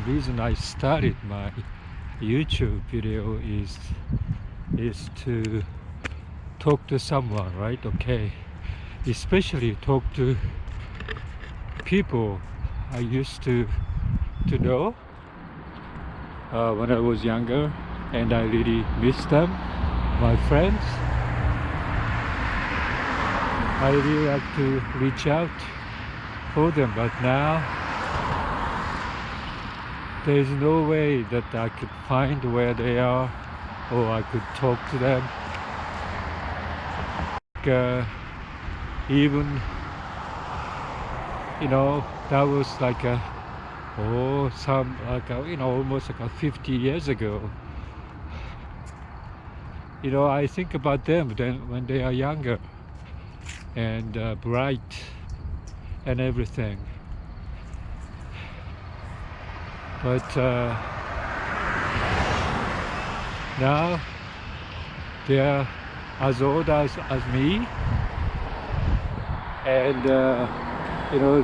reason I started my YouTube video is to talk to someone, right? Okay, especially talk to people I used to know when I was younger, and I really miss them, my friends. I really like to reach out for them, but now there's no way that I could find where they are, or I could talk to them. Even, that was like almost like 50 years ago. I think about them then when they are younger and bright and everything. But now they're as old as me, and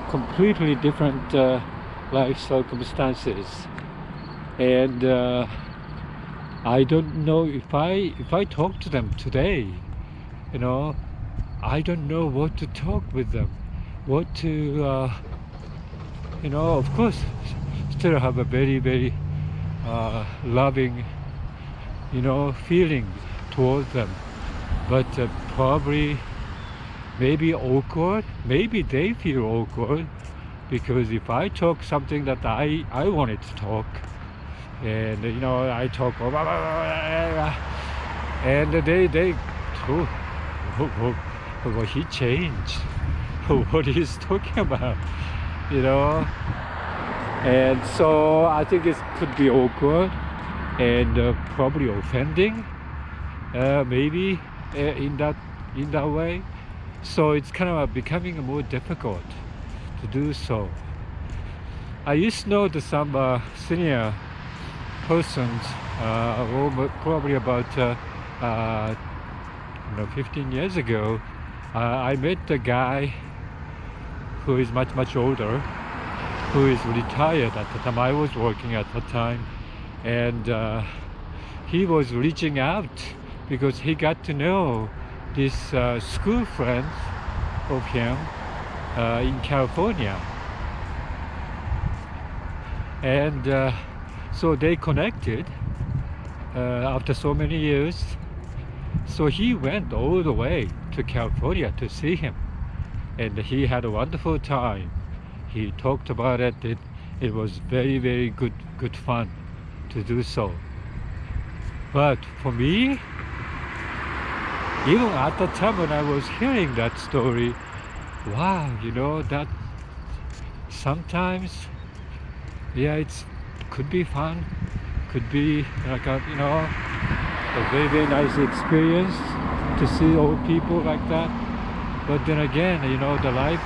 completely different life circumstances. And I don't know if I talk to them today, I don't know what to talk with them, what to of course still have a very, very loving feeling towards them, but probably maybe awkward. Maybe they feel awkward because if I talk something that I wanted to talk, and I talk and they well, he changed what he's talking about, and so I think it could be awkward and probably offending, maybe in that way. So it's kind of becoming more difficult to do so. I used to know some senior persons, probably about 15 years ago. I met a guy who is much older, who is retired at the time. I was working at the time, and he was reaching out because he got to know this school friends of him in California, and so they connected after so many years. So he went all the way to California to see him, and he had a wonderful time. He talked about it. It was very, very good fun to do so. But for me, even at the time when I was hearing that story, wow, that sometimes, it could be fun, could be like a very, very nice experience to see old people like that. But then again, the life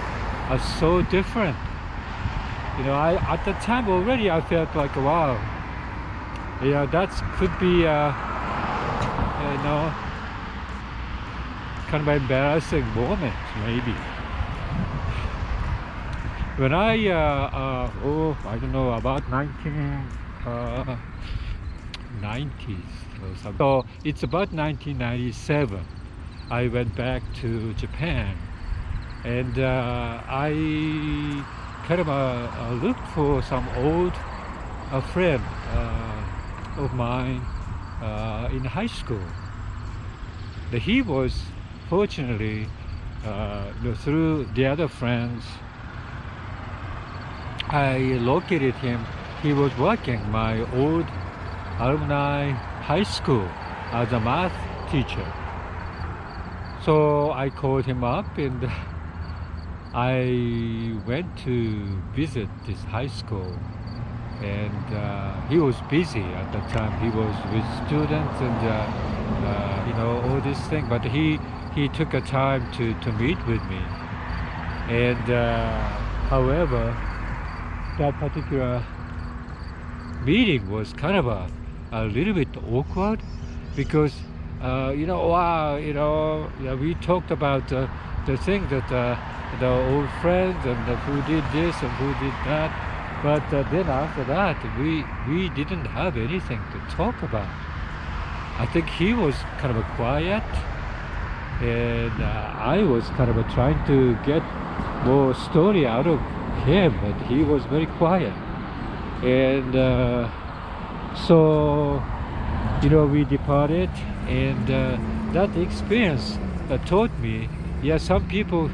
is so different. At the time already I felt like, wow, that could be kind of embarrassing moment maybe. When I don't know, about 1990s or something. So it's about 1997. I went back to Japan, and I kind of looked for some old friend of mine in high school. He was fortunately through the other friends, I located him. He was working my old alumni high school as a math teacher. So I called him up, and I went to visit this high school, and he was busy at that time. He was with students and all this thing, but he took a time to meet with me. And however, that particular meeting was kind of a little bit awkward because we talked about the thing that the old friends and who did this and who did that, But then after that, we didn't have anything to talk about. I think he was kind of quiet, and I was kind of trying to get more story out of him, but he was very quiet. And so, we departed, and that experience taught me, yeah, some people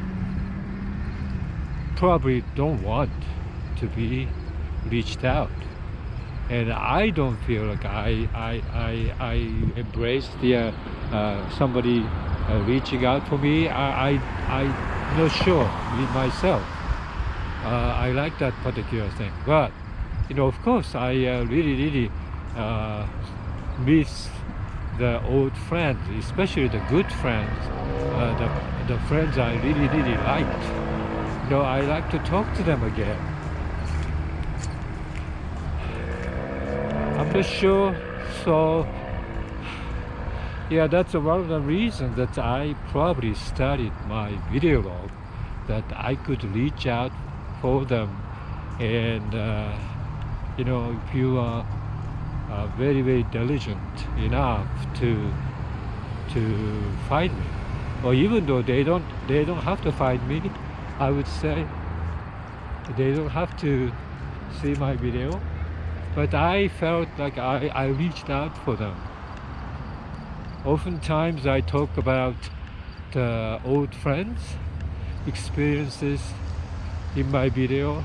probably don't want to be reached out, and I don't feel like I embrace the somebody reaching out for me. I'm not sure me myself. I like that particular thing, but of course, I really miss the old friends, especially the good friends, the friends I really liked. I like to talk to them again. I'm not sure. So, yeah, that's one of the reasons that I probably started my video log, that I could reach out for them. And if you are very diligent enough to find me, or even though they don't have to find me, I would say they don't have to see my video, but I felt like I reached out for them. Oftentimes I talk about the old friends experiences in my video,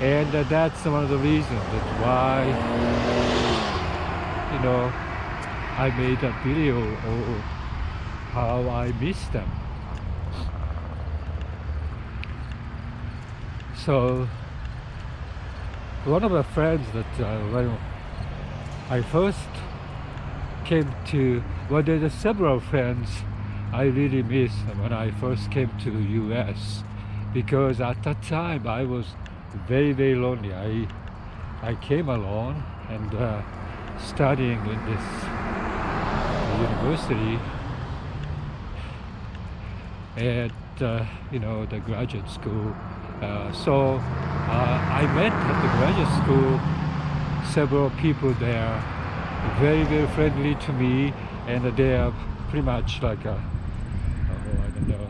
and that's one of the reasons that why I made a video of how I miss them. So one of the friends that when I first came to, well, there's several friends I really miss when I first came to the US, because at that time I was very lonely. I came alone and studying in this university at the graduate school. So I met at the graduate school several people there, very friendly to me, and they are pretty much like I don't know,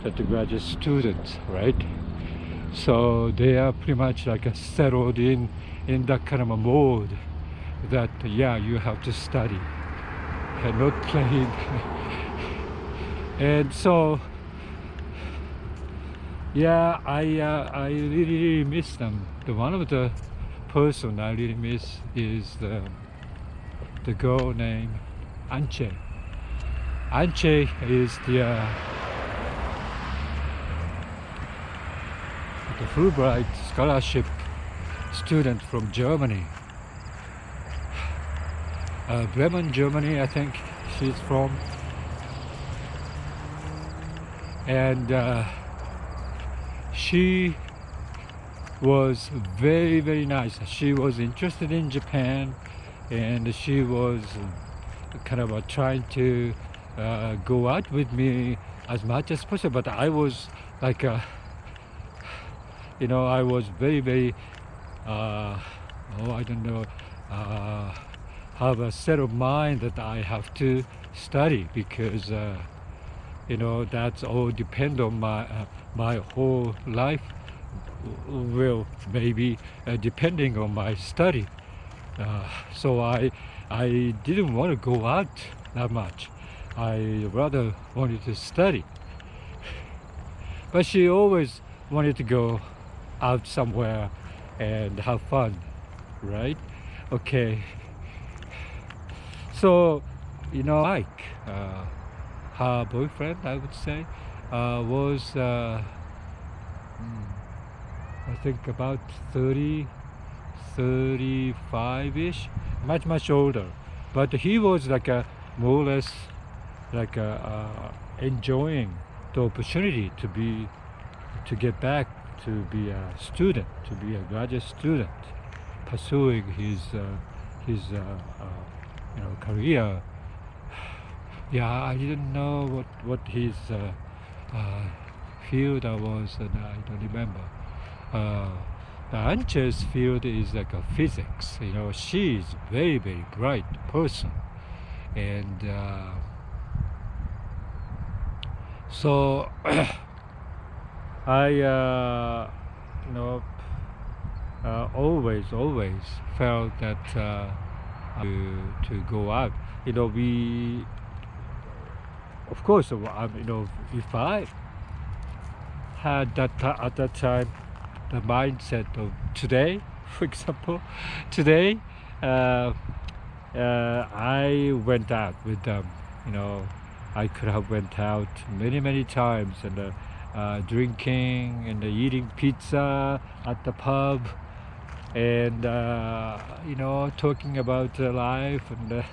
that the graduate students, right? So they are pretty much like settled in that kind of a mode that, yeah, you have to study and not playing. And so, yeah, I really miss them. One of the person I really miss is the girl named Anche. Anche is the Fulbright scholarship student from Germany. Bremen, Germany, I think she's from. And she was very nice. She was interested in Japan, and she was kind of trying to go out with me as much as possible. But I was like I was very I don't know, have a set of mind that I have to study, because that's all depend on my whole life will maybe depending on my study. So I didn't want to go out that much. I rather wanted to study. But she always wanted to go out somewhere and have fun, right? Okay. So, like her boyfriend, I would say, was I think about 30, 35-ish, much older. But he was like more or less like enjoying the opportunity to get back to be a student, to be a graduate student, pursuing his career. Yeah, I didn't know what his field was, and I don't remember. uh, the Anche's field is like a physics. She is very very bright person, and so I you know always felt that to go out. We of course if I had at that time the mindset of today, for example, today uh, I went out with them. You know, I could have went out many times and drinking and eating pizza at the pub and talking about life and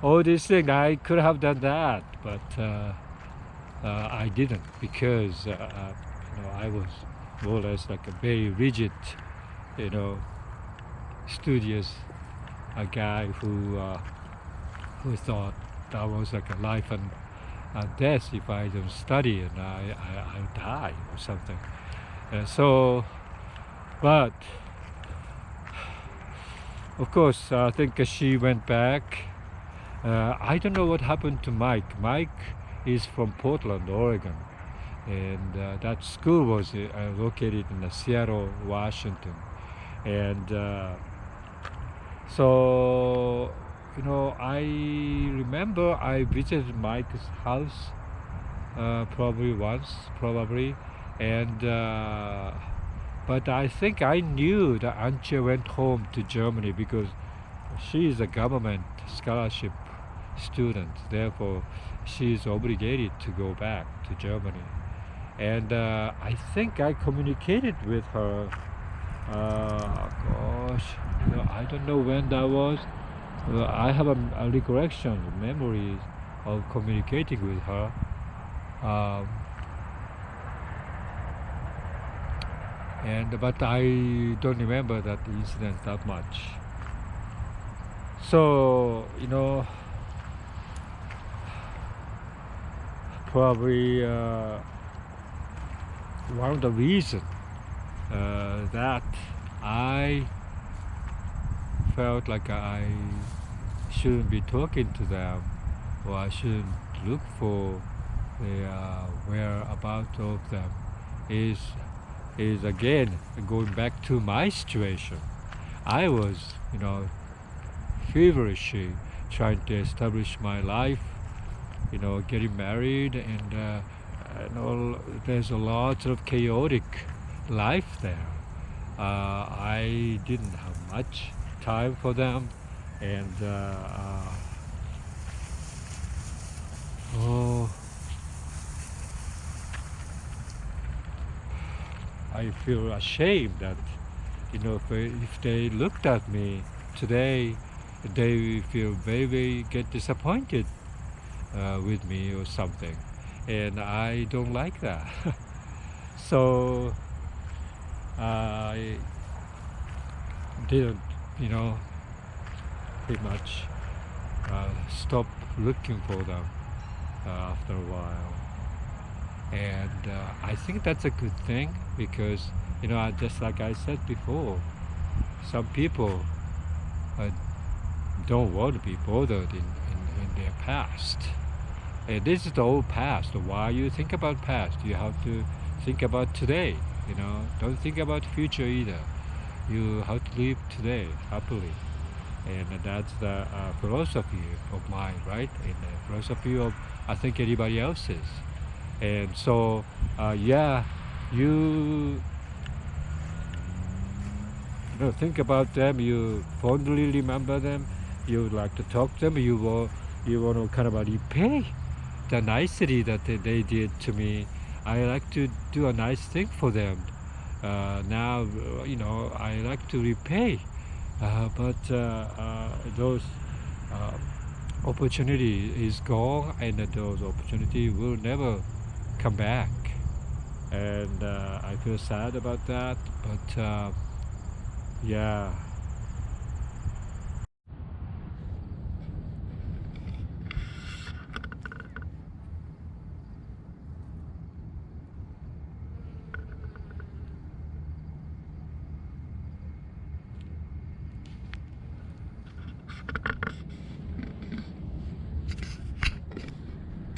all these things. I could have done that, but I didn't because I was more or less like a very rigid, you know, studious a guy who thought that was like a life and death if I don't study and I'll die or something. But of course, I think she went back. I don't know what happened to Mike. Mike is from Portland, Oregon, and that school was located in Seattle, Washington, and so I remember I visited Mike's house probably once, and but I think I knew that Antje went home to Germany because she is a government scholarship student. Therefore, she is obligated to go back to Germany. And I think I communicated with her. Gosh, I don't know when that was. I have a recollection, memories of communicating with her. Um, but I don't remember that incident that much. So probably one of the reasons that I felt like I shouldn't be talking to them, or I shouldn't look for the whereabouts of them, is again going back to my situation. I was feverishly trying to establish my life, getting married, and all. There's a lot of chaotic life there. I didn't have much time for them, and oh, I feel ashamed that if they looked at me today, they feel very get disappointed with me or something, and I don't like that. So I didn't, pretty much stop looking for them after a while. And I think that's a good thing because, just like I said before, some people don't want to be bothered in their past. And this is the old past. While you think about past, you have to think about today. Don't think about future either. You have to live today happily, and that's the philosophy of mine, right? And the philosophy of I think anybody else's. And so, yeah, you think about them. You fondly remember them. You would like to talk to them. You want to kind of repay the nicety that they did to me. I like to do a nice thing for them. Now, I like to repay, but those opportunity is gone, and those opportunity will never come back. And I feel sad about that. But yeah.